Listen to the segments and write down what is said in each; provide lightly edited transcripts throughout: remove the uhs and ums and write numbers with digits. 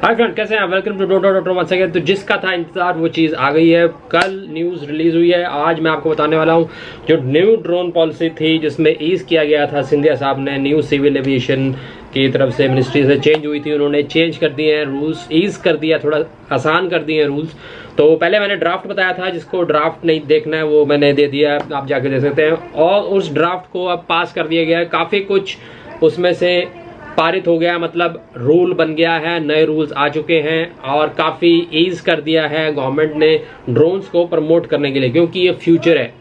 हाय friend, कैसे हैं? Welcome to dot once again. तो जिसका था इंतजार वो चीज़ आ गई है। कल न्यूज़ रिलीज हुई है। आज मैं आपको बताने वाला हूं जो न्यू ड्रोन पॉलिसी थी जिसमें ईज किया गया था सिंधिया साहब ने, न्यू सिविल एविएशन की तरफ से मिनिस्ट्री से चेंज हुई थी, उन्होंने चेंज कर दिए हैं रूल्स, ईज कर दिया, थोड़ा आसान कर दिए हैं रूल्स। तो पहले मैंने ड्राफ्ट बताया था, जिसको ड्राफ्ट नहीं देखना है वो मैंने दे दिया, आप जाके देख सकते हैं। और उस ड्राफ्ट को अब पास कर दिया गया है। काफ़ी कुछ उसमें से पारित हो गया, मतलब रूल बन गया है, नए रूल्स आ चुके हैं और काफ़ी ईज कर दिया है गवर्नमेंट ने ड्रोन्स को प्रमोट करने के लिए, क्योंकि ये फ्यूचर है।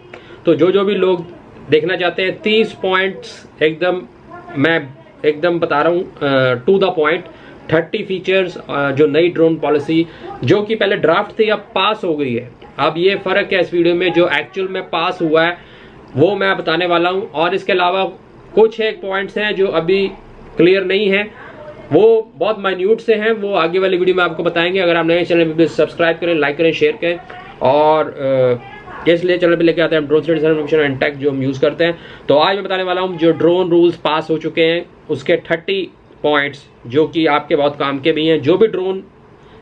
तो जो भी लोग देखना चाहते हैं 30 पॉइंट्स एकदम मैं एकदम बता रहा हूँ टू द पॉइंट। 30 फीचर्स जो नई ड्रोन पॉलिसी जो कि पहले ड्राफ्ट थी अब पास हो गई है। अब ये फ़र्क है इस वीडियो में, जो एक्चुअल में पास हुआ है वो मैं बताने वाला हूँ। और इसके अलावा कुछ एक पॉइंट्स हैं जो अभी क्लियर नहीं है, वो बहुत माइन्यूट से हैं, वो आगे वाली वीडियो में आपको बताएंगे। अगर आप नए चैनल पे सब्सक्राइब करें, लाइक करें, शेयर करें। और इसलिए चैनल पे लेके आते हैं ड्रोन सर्टिफिकेशन एंड टेक जो हम यूज़ करते हैं। तो आज मैं बताने वाला हूँ जो ड्रोन रूल्स पास हो चुके हैं उसके 30 पॉइंट्स जो कि आपके बहुत काम के भी हैं। जो भी ड्रोन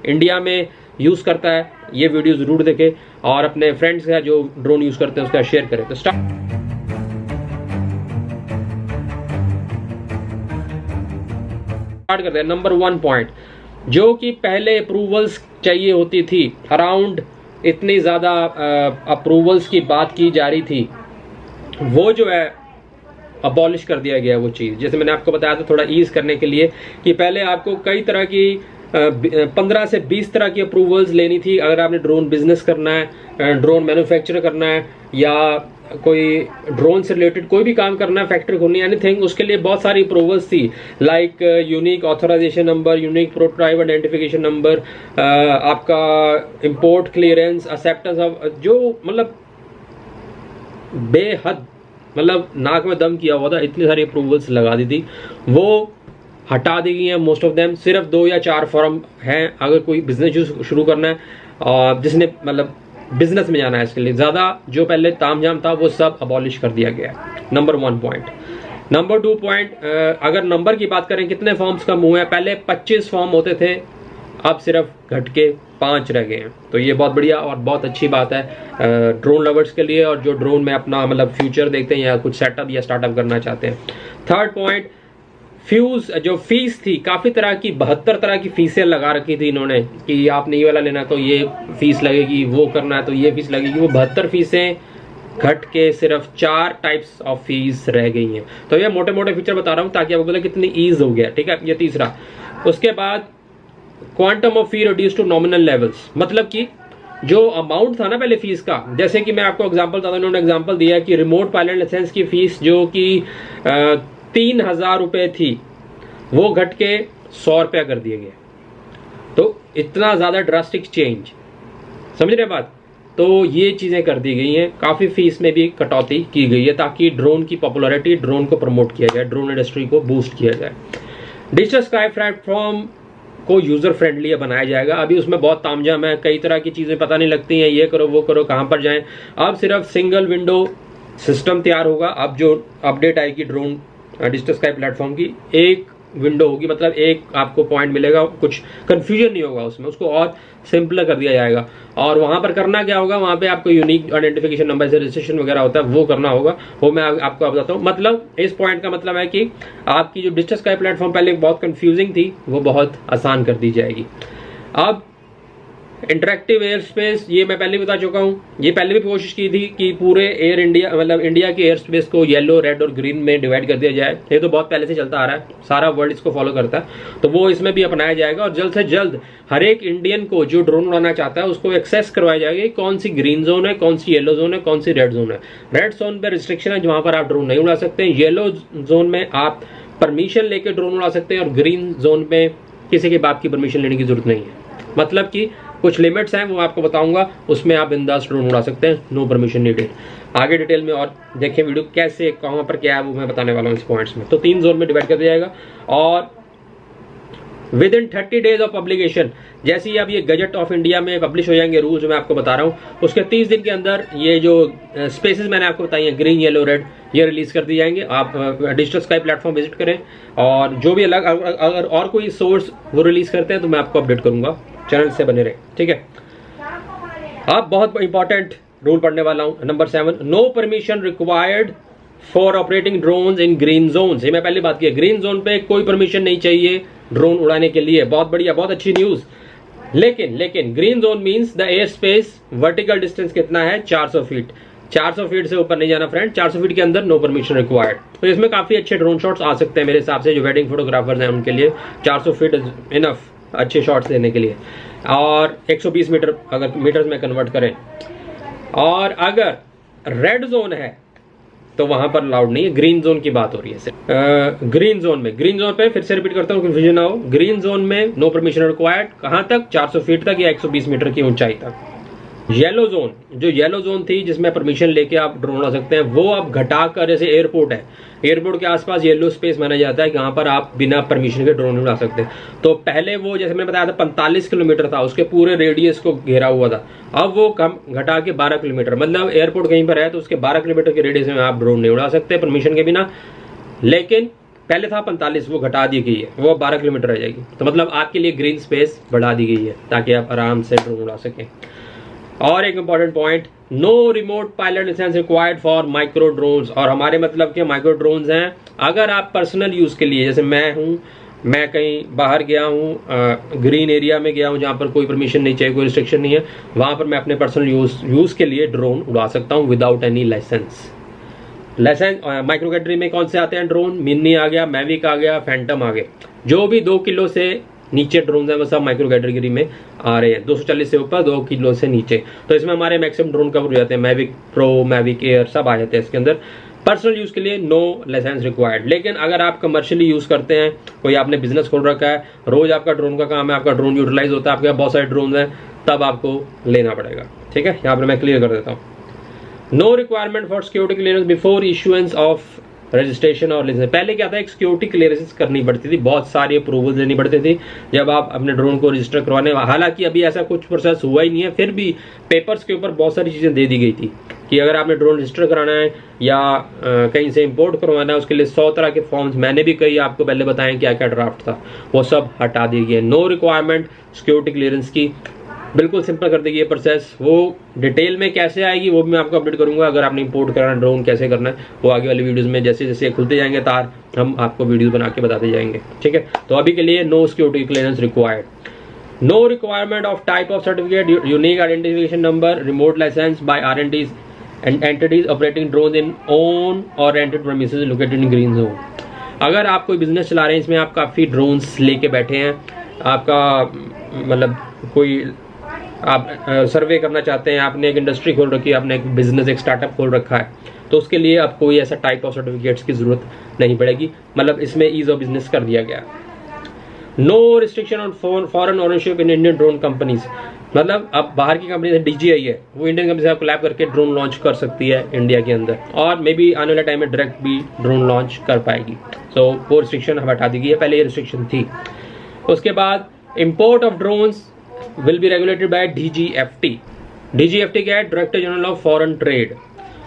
इंडिया में यूज़ करता है ये वीडियो ज़रूर देखे और अपने फ्रेंड्स का जो ड्रोन यूज़ करते हैं उसका शेयर करें। तो स्टार्ट करते हैं। नंबर 1 पॉइंट, जो कि पहले अप्रूवल्स चाहिए होती थी, अराउंड इतनी ज़्यादा अप्रूवल्स की बात की जा रही थी, वो जो है अबॉलिश कर दिया गया। वो चीज़ जैसे मैंने आपको बताया था थोड़ा ईज करने के लिए, कि पहले आपको कई तरह की 15 से 20 तरह की अप्रूवल्स लेनी थी अगर आपने ड्रोन बिजनेस करना है, ड्रोन मैन्युफैक्चर करना है, या कोई ड्रोन से रिलेटेड कोई भी काम करना है, फैक्ट्री खोलनी है, एनीथिंग, उसके लिए बहुत सारी अप्रूवल्स थी। Like unique authorisation number, unique prototype identification number, आपका इंपोर्ट क्लियरेंस, एक्सेप्टेंस ऑफ, जो मतलब बेहद मतलब नाक में दम किया हुआ था, इतनी सारी अप्रूवल्स लगा दी थी, वो हटा दी गई हैं मोस्ट ऑफ देम। सिर्फ 2 या 4 फॉर्म हैं अगर कोई बिजनेस शुरू करना है और जिसने मतलब बिजनेस में जाना है, इसके लिए ज़्यादा जो पहले तामझाम था वो सब अबॉलिश कर दिया गया है। Number 1 point. नंबर 2 पॉइंट, अगर नंबर की बात करें कितने फॉर्म्स कम हुए हैं, पहले 25 फॉर्म होते थे, अब सिर्फ घट के 5 रह गए हैं। तो ये बहुत बढ़िया और बहुत अच्छी बात है ड्रोन लवर्स के लिए, और जो ड्रोन में अपना मतलब फ्यूचर देखते हैं या कुछ सेटअप या स्टार्टअप करना चाहते हैं। 3rd पॉइंट, फ्यूज जो फीस थी, काफ़ी तरह की 72 तरह की फीसें लगा रखी थी इन्होंने, कि आपने ये वाला लेना तो ये फीस लगेगी, वो करना है तो ये फीस लगेगी। वो 72 फीसें घट के सिर्फ 4 टाइप्स ऑफ फीस रह गई हैं। तो ये मोटे मोटे फीचर बता रहा हूँ ताकि आपको बोले कितनी ईज हो गया, ठीक है। ये तीसरा। उसके बाद quantum of fee reduce to nominal levels, मतलब कि जो अमाउंट था ना पहले फीस का, जैसे कि मैं आपको एग्जांपल बताता हूं, इन्होंने एग्जांपल दिया कि रिमोट पायलट लाइसेंस की फीस जो कि 3000 रुपये थी वो घट के 100 रुपया कर दिया गया। तो इतना ज़्यादा ड्रास्टिक चेंज, समझ रहे बात। तो ये चीज़ें कर दी गई हैं। काफ़ी फीस में भी कटौती की गई है ताकि ड्रोन की पॉपुलैरिटी, ड्रोन को प्रमोट किया जाए, ड्रोन इंडस्ट्री को बूस्ट किया जाए। डिजिटल स्काई प्लेटफॉर्म को यूज़र फ्रेंडली बनाया जाएगा। अभी उसमें बहुत तामझाम है, कई तरह की चीज़ें पता नहीं लगती हैं, ये करो वो करो, कहाँ पर जाएं। अब सिर्फ सिंगल विंडो सिस्टम तैयार होगा। अब जो अपडेट आएगी ड्रोन डिजिटल स्काई प्लेटफॉर्म की, एक विंडो होगी, मतलब एक आपको पॉइंट मिलेगा, कुछ कंफ्यूजन नहीं होगा उसमें, उसको और सिंपल कर दिया जाएगा। और वहाँ पर करना क्या होगा, वहाँ पे आपको यूनिक आइडेंटिफिकेशन नंबर से रजिस्ट्रेशन वगैरह होता है वो करना होगा, वो मैं आपको बताता हूँ। मतलब इस पॉइंट का मतलब है कि आपकी जो डिजिटल स्काई प्लेटफॉर्म पहले बहुत कंफ्यूजिंग थी वो बहुत आसान कर दी जाएगी। अब इंटरेक्टिव एयर स्पेस, ये मैं पहले बता चुका हूँ, ये पहले भी कोशिश की थी कि पूरे एयर इंडिया मतलब इंडिया के एयर स्पेस को येलो, रेड और ग्रीन में डिवाइड कर दिया जाए। ये तो बहुत पहले से चलता आ रहा है, सारा वर्ल्ड इसको फॉलो करता है, तो वो इसमें भी अपनाया जाएगा। और जल्द से जल्द हर एक इंडियन को जो ड्रोन उड़ाना चाहता है उसको एक्सेस करवाया जाएगा, कौन सी ग्रीन जोन है, कौन सी येलो जोन है, कौन सी रेड जोन है। रेड जोन पर रिस्ट्रिक्शन है, जहाँ पर आप ड्रोन नहीं उड़ा सकते। येलो जोन में आप परमिशन लेके ड्रोन उड़ा सकते हैं, और ग्रीन जोन में किसी के बाप की परमिशन लेने की जरूरत नहीं है। मतलब कि कुछ लिमिट्स हैं, वो आपको बताऊंगा, उसमें आप बिंदास ड्रोन उड़ा सकते हैं, नो परमिशन नीडेड। आगे डिटेल में और देखें वीडियो कैसे, कहाँ पर क्या है वो मैं बताने वाला हूँ इस पॉइंट्स में। तो 3 जोन में डिवाइड कर दिया जाएगा। और with in 30 days of publication. जैसे ही अब ये गजट ऑफ इंडिया में पब्लिश हो जाएंगे रूल जो मैं आपको बता रहा हूँ, उसके 30 दिन के अंदर ये जो स्पेसेस मैंने आपको बताई हैं ग्रीन येलो रेड, ये रिलीज कर दिए जाएंगे। आप डिजिटल स्काई प्लेटफॉर्म विजिट करें, और जो भी अलग अगर और कोई सोर्स वो रिलीज करते हैं तो मैं आपको अपडेट करूंगा, चैनल से बने रहे, ठीक है। अब बहुत इंपॉर्टेंट रूल पढ़ने वाला हूं, number 7, no permission required for operating drones in green zone. ये मैं पहले बात की, ग्रीन जोन पे कोई परमिशन नहीं चाहिए ड्रोन उड़ाने के लिए। बहुत बढ़िया, बहुत अच्छी न्यूज। लेकिन green zone means the air space vertical distance कितना है, 400 फीट। 400 फीट से ऊपर नहीं जाना फ्रेंड, 400 फीट के अंदर नो परमिशन रिक्वायर्ड। तो इसमें काफी अच्छे ड्रोन शॉट्स आ सकते हैं मेरे हिसाब से, जो वेडिंग फोटोग्राफर्स हैं उनके लिए 400 फीट इज इनफ अच्छे शॉट्स लेने के लिए। और 120 मीटर अगर मीटर्स में कन्वर्ट करें। और अगर रेड जोन है तो वहां पर अलाउड नहीं है, ग्रीन जोन की बात हो रही है। ग्रीन जोन पे फिर से रिपीट करता हूं, कंफ्यूजन ना हो, ग्रीन जोन में नो परमिशन रिक्वायर्ड। कहां तक, 400 फीट तक या 120 मीटर की ऊंचाई तक। येलो जोन थी जिसमें परमिशन लेके आप ड्रोन उड़ा सकते हैं, वो अब घटाकर, जैसे एयरपोर्ट है, एयरपोर्ट के आसपास येलो स्पेस माना जाता है, जहां पर आप बिना परमिशन के ड्रोन उड़ा सकते हैं। तो पहले वो जैसे मैंने बताया था 45 किलोमीटर था, उसके पूरे रेडियस को घेरा हुआ था। अब वो कम घटा के 12 किलोमीटर, मतलब एयरपोर्ट कहीं पर है तो उसके 12 किलोमीटर के रेडियस में आप ड्रोन नहीं उड़ा सकते परमिशन के बिना। लेकिन पहले था 45, वो घटा दी गई है, वो 12 किलोमीटर रह जाएगी। तो मतलब आपके लिए ग्रीन स्पेस बढ़ा दी गई है ताकि आप आराम से ड्रोन उड़ा सकें। और एक important point, no remote pilot licence required for micro drones. और हमारे मतलब के माइक्रो ड्रोन्स हैं, अगर आप पर्सनल यूज के लिए, जैसे मैं कहीं बाहर गया हूँ, ग्रीन एरिया में गया हूँ जहाँ पर कोई परमिशन नहीं चाहिए, कोई रिस्ट्रिक्शन नहीं है, वहां पर मैं अपने पर्सनल यूज के लिए ड्रोन उड़ा सकता हूँ without any licence. Micro category में कौन से आते हैं ड्रोन, मिनी आ गया, मैविक आ गया, फैंटम आ गया। जो भी 2 किलो से नीचे ड्रोन है वो सब माइक्रो कैटेगरी में आ रहे हैं, 240 से ऊपर, 2 किलो से नीचे। तो इसमें हमारे मैक्सिमम ड्रोन कवर हो जाते हैं, मैविक प्रो, मैविक एयर सब आ जाते हैं इसके अंदर। पर्सनल यूज के लिए नो लाइसेंस रिक्वायर्ड। लेकिन अगर आप कमर्शियली यूज करते हैं, कोई आपने बिजनेस खोल रखा है, रोज आपका ड्रोन का काम है, आपका ड्रोन यूटिलाइज होता है, आपके बहुत सारे ड्रोन हैं, तब आपको लेना पड़ेगा, ठीक है। यहाँ पर मैं क्लियर कर देता हूँ। No requirement for security clearance before issuance of registration और लाइसेंस। पहले क्या था, एक सिक्योरिटी क्लियरेंस करनी पड़ती थी, बहुत सारी अप्रूवल लेनी पड़ती थी जब आप अपने ड्रोन को रजिस्टर करवाने। हालांकि अभी ऐसा कुछ प्रोसेस हुआ ही नहीं है, फिर भी पेपर्स के ऊपर बहुत सारी चीजें दे दी गई थी कि अगर आपने ड्रोन रजिस्टर कराना है या कहीं से इंपोर्ट करवाना है, उसके लिए 100 तरह के फॉर्म्स, मैंने भी कई आपको पहले बताएं क्या क्या ड्राफ्ट था, वो सब हटा दिए गए। नो रिक्वायरमेंट सिक्योरिटी क्लियरेंस की, बिल्कुल सिंपल कर देगी ये प्रोसेस। वो डिटेल में कैसे आएगी वो भी मैं आपको अपडेट करूंगा। अगर आपने इंपोर्ट करना ड्रोन कैसे करना है, वो आगे वाली वीडियोस में जैसे जैसे खुलते जाएंगे तार, हम आपको वीडियोस बना के बताते जाएंगे, ठीक है। तो अभी के लिए no security clearance required. No requirement of type of certificate, unique identification number, remote licence by R&Ds and entities operating drone in own और rented premises located in green zone. अगर आप कोई बिजनेस चला रहे हैं, इसमें आप काफ़ी ड्रोन्स लेके बैठे हैं, आपका मतलब कोई आप सर्वे करना चाहते हैं, आपने एक इंडस्ट्री खोल रखी है, आपने एक बिजनेस, एक स्टार्टअप खोल रखा है, तो उसके लिए अब कोई ऐसा टाइप ऑफ सर्टिफिकेट्स की जरूरत नहीं पड़ेगी। मतलब इसमें ईज ऑफ बिजनेस कर दिया गया। No restriction on foreign ownership in Indian drone companies. मतलब अब बाहर की कंपनी जैसे DJI है, वो इंडियन कंपनी से कोलैब करके ड्रोन लॉन्च कर सकती है इंडिया के अंदर, और मे बी आने वाले टाइम में डायरेक्ट भी ड्रोन लॉन्च कर पाएगी। सो वो रिस्ट्रिक्शन हटा दी गई है, पहले ये रिस्ट्रिक्शन थी। उसके बाद import of drones will be regulated by DGFT। DGFT क्या है, director general of foreign trade.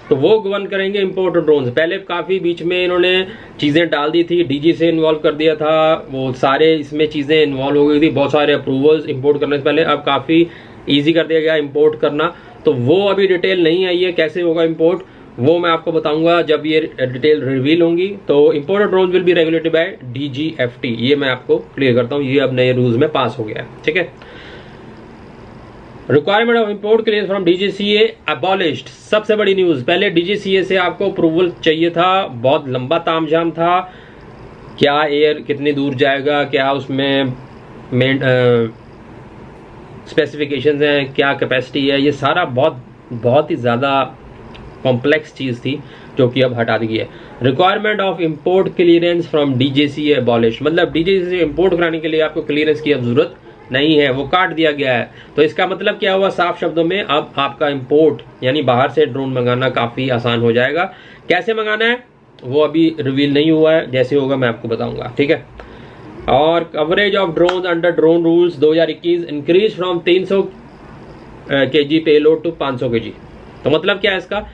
तो वो गवर्न करेंगे इंपोर्ट ऑफ ड्रोन्स। पहले काफी बीच में इन्होंने चीजें डाल दी थी, DG से इन्वॉल्व कर दिया था, वो सारे इसमें चीजें इन्वॉल्व हो गई थी, बहुत सारे अप्रूवल्स इंपोर्ट करने से पहले। अब काफी इजी कर दिया गया इंपोर्ट करना। तो वो अभी डिटेल नहीं आई है कैसे होगा इंपोर्ट, वो मैं आपको बताऊंगा जब ये डिटेल रिवील होंगी। तो import of drone will be regulated by DGFT, ये मैं आपको क्लियर करता हूँ, ये अब नए रूल्स में पास हो गया है, ठीक है। Requirement of import clearance from DGCA abolished. सबसे बड़ी न्यूज, पहले DGCA से आपको अप्रूवल चाहिए था, बहुत लंबा तामझाम था, क्या एयर कितनी दूर जाएगा, क्या उसमें स्पेसिफिकेशंस हैं, क्या कैपेसिटी है, ये सारा बहुत ही ज़्यादा कॉम्प्लेक्स चीज़ थी जो कि अब हटा दी गई है। Requirement of import clearance from DGCA abolish. मतलब DGCA से इंपोर्ट कराने के लिए आपको क्लियरेंस की अब जरूरत नहीं है, वो काट दिया गया है। तो इसका मतलब क्या हुआ, साफ शब्दों में अब आपका इंपोर्ट यानी बाहर से ड्रोन मंगाना काफ़ी आसान हो जाएगा। कैसे मंगाना है वो अभी रिवील नहीं हुआ है, जैसे होगा मैं आपको बताऊंगा, ठीक है। और coverage of drone under drone rules 2021 increase from 300 kg payload to 500 kg। तो मतलब क्या है इसका,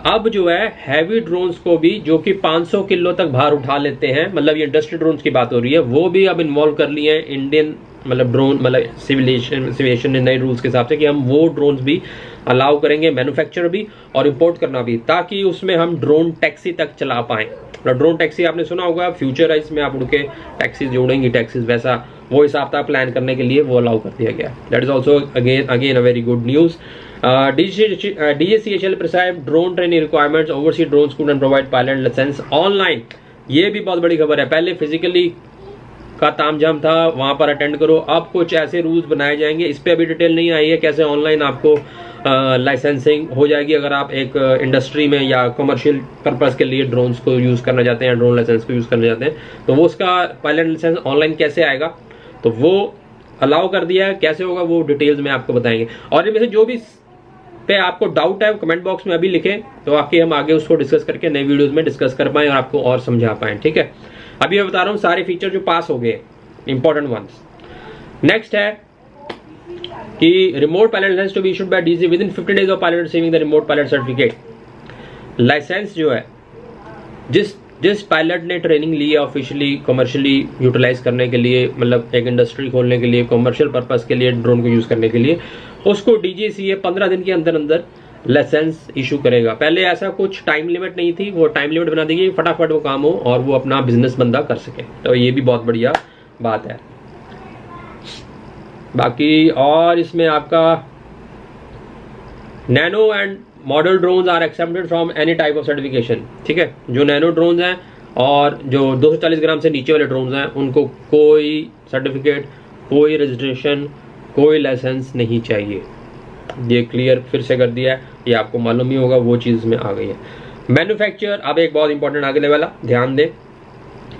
अब जो है हैवी ड्रोन्स को भी जो कि 500 किलो तक भार उठा लेते हैं, मतलब ये इंडस्ट्री ड्रोन्स की बात हो रही है, वो भी अब इन्वॉल्व कर लिए हैं इंडियन मतलब ड्रोन मतलब सिविलेशन ने नए रूल्स के हिसाब से कि हम वो ड्रोन्स भी अलाउ करेंगे, मैन्युफैक्चर भी और इंपोर्ट करना भी, ताकि उसमें हम ड्रोन टैक्सी तक चला पाएं। ड्रोन टैक्सी आपने सुना होगा, फ्यूचर है इसमें, आप उड़ के टैक्सीज जोड़ेंगी, टैक्सीज वैसा वो हिसाब था प्लान करने के लिए वो अलाउ कर दिया गया। That is also again a very good news. DGCA prescribe drone training requirements, overseas drones could provide pilot licence online. ये भी बहुत बड़ी खबर है, पहले फिजिकली का तामझाम था, वहां पर अटेंड करो, अब कुछ ऐसे रूल्स बनाए जाएंगे, इस पे अभी डिटेल नहीं आई है कैसे ऑनलाइन आपको लाइसेंसिंग हो जाएगी अगर आप एक इंडस्ट्री में या कमर्शियल पर्पस के लिए ड्रोन्स को यूज करना चाहते हैं, ड्रोन लाइसेंस को यूज करना चाहते हैं, तो वो उसका पायलट लाइसेंस ऑनलाइन कैसे आएगा, तो वो अलाउ कर दिया है, कैसे होगा वो डिटेल्स में आपको बताएंगे। और इनमें से जो भी पे आपको डाउट है कमेंट बॉक्स में अभी लिखें, तो आपके हम आगे उसको डिस्कस करके नए वीडियोस में डिस्कस कर पाएं और आपको और समझा पाएं, ठीक है। अभी मैं बता रहा हूं सारे फीचर जो पास हो गए, इंपॉर्टेंट वंस। नेक्स्ट है कि remote pilot licence to be issued by DC within 50 days of pilot receiving the remote pilot certificate. Licence जो है जिस पायलट ने ट्रेनिंग ली है ऑफिशियली कमर्शियली यूटिलाइज करने के लिए, मतलब एक इंडस्ट्री खोलने के लिए, कमर्शियल पर्पस के लिए ड्रोन को यूज करने के लिए, उसको DGCA 15 दिन के अंदर अंदर लाइसेंस इशू करेगा। पहले ऐसा कुछ टाइम लिमिट नहीं थी, वो टाइम लिमिट बना देगी, फटाफट वो काम हो और वो अपना बिजनेस बंदा कर सके, तो ये भी बहुत बढ़िया बात है। बाकी और इसमें आपका nano and model drones are excepted from any type of certification, ठीक है। जो नैनो ड्रोन्स हैं और जो 240 ग्राम से नीचे वाले ड्रोन्स हैं उनको कोई सर्टिफिकेट, कोई रजिस्ट्रेशन, कोई लाइसेंस नहीं चाहिए। ये क्लियर फिर से कर दिया है, ये आपको मालूम ही होगा, वो चीज़ में आ गई है। मैन्युफैक्चर, अब एक बहुत इंपॉर्टेंट आगे वाला ध्यान दें।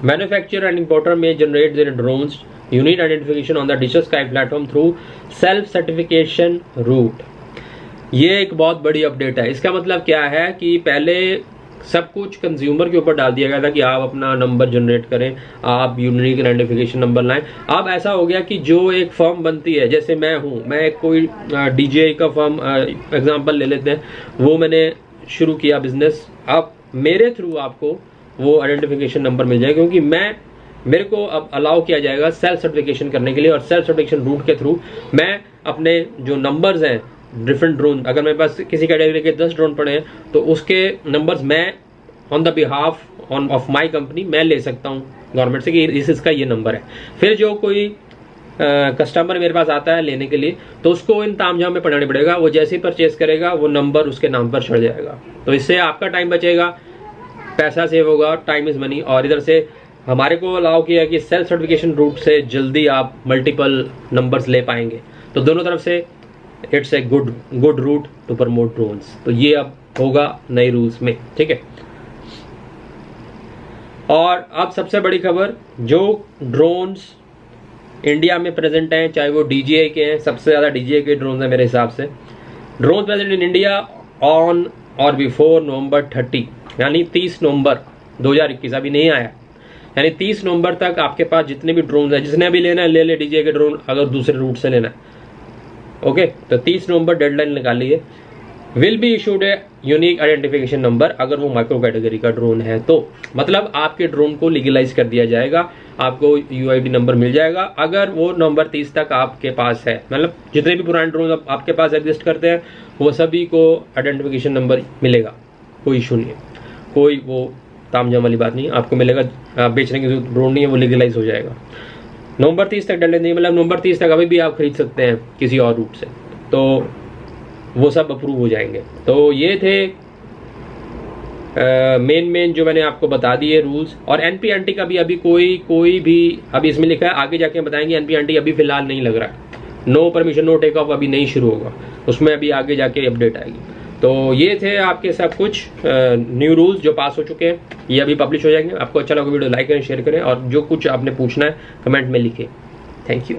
Manufacture and importer may generate their drones unique identification on the digital sky platform through self certification route. ये एक बहुत बड़ी अपडेट है। इसका मतलब क्या है कि पहले सब कुछ कंज्यूमर के ऊपर डाल दिया गया था कि आप अपना नंबर जनरेट करें, आप यूनिक आइडेंटिफिकेशन नंबर लाएं। अब ऐसा हो गया कि जो एक फर्म बनती है, जैसे मैं हूं, मैं कोई DJI का फर्म एग्जांपल ले लेते हैं, वो मैंने शुरू किया बिजनेस, अब मेरे थ्रू आपको वो आइडेंटिफिकेशन नंबर मिल जाएगा, क्योंकि मेरे को अब अलाउ किया जाएगा सेल्फ सर्टिफिकेशन करने के लिए, और सेल्फ सर्टिफिकेशन रूट के थ्रू मैं अपने जो नंबर्स हैं डिफरेंट ड्रोन, अगर मेरे पास किसी कैटेगरी के 10 ड्रोन पड़े हैं तो उसके नंबर्स मैं on the behalf of my company मैं ले सकता हूं गवर्नमेंट से कि इसका ये नंबर है। फिर जो कोई कस्टमर मेरे पास आता है लेने के लिए, तो उसको इन तामझाम में पढ़ना नहीं पड़ेगा, वो जैसे ही परचेज करेगा वो नंबर उसके नाम पर चढ़ जाएगा। तो इससे आपका टाइम बचेगा, पैसा सेव होगा, टाइम इज मनी। और इधर से हमारे को अलाउ किया कि सेल्फ सर्टिफिकेशन रूट से जल्दी आप मल्टीपल नंबर्स ले पाएंगे। तो दोनों तरफ से it's a good route to promote drones. तो ये अब होगा नए रूल्स में, ठीक है। और अब सबसे बड़ी खबर, जो ड्रोन्स इंडिया में प्रेजेंट हैं, चाहे वो DJI के हैं, सबसे ज़्यादा DJI के ड्रोन्स हैं मेरे हिसाब से। Drone present in India on और बिफोर नवंबर 30, यानी 30 नवंबर 2021, अभी नहीं आया, यानी 30 नवंबर तक आपके पास जितने भी ड्रोन हैं, जिसने भी लेना है ले ले DJI के ड्रोन, अगर दूसरे रूट से लेना है, ओके। तो 30 नवंबर डेडलाइन निकाली है। Will be issued a unique identification number, अगर वो माइक्रो कैटेगरी का ड्रोन है तो, मतलब आपके ड्रोन को लीगलाइज कर दिया जाएगा, आपको UID नंबर मिल जाएगा अगर वो नवंबर 30 तक आपके पास है। मतलब जितने भी पुराने ड्रोन आपके पास एग्जिस्ट करते हैं वो सभी को आइडेंटिफिकेशन नंबर मिलेगा, कोई इशू नहीं है, कोई वो तामझाम वाली बात नहीं, आपको मिलेगा। बेचने की जरूरत ड्रोन नहीं है, वो लीगलाइज हो जाएगा। नवंबर 30 तक डेडलाइन नहीं, मतलब नवंबर 30 तक अभी भी आप खरीद सकते हैं किसी और रूट से, तो वो सब अप्रूव हो जाएंगे। तो ये थे मेन जो मैंने आपको बता दिए रूल्स। और NP-ANTI का भी अभी कोई भी अभी इसमें लिखा है, आगे जाके बताएंगे। NP-ANTI अभी फिलहाल नहीं लग रहा है, no permission no take off अभी नहीं शुरू होगा, उसमें अभी आगे जाके अपडेट आएगी। तो ये थे आपके सब कुछ न्यू रूल्स जो पास हो चुके हैं, ये अभी पब्लिश हो जाएंगे। आपको अच्छा लगा वीडियो लाइक करें, शेयर करें, और जो कुछ आपने पूछना है कमेंट में लिखें। Thank you.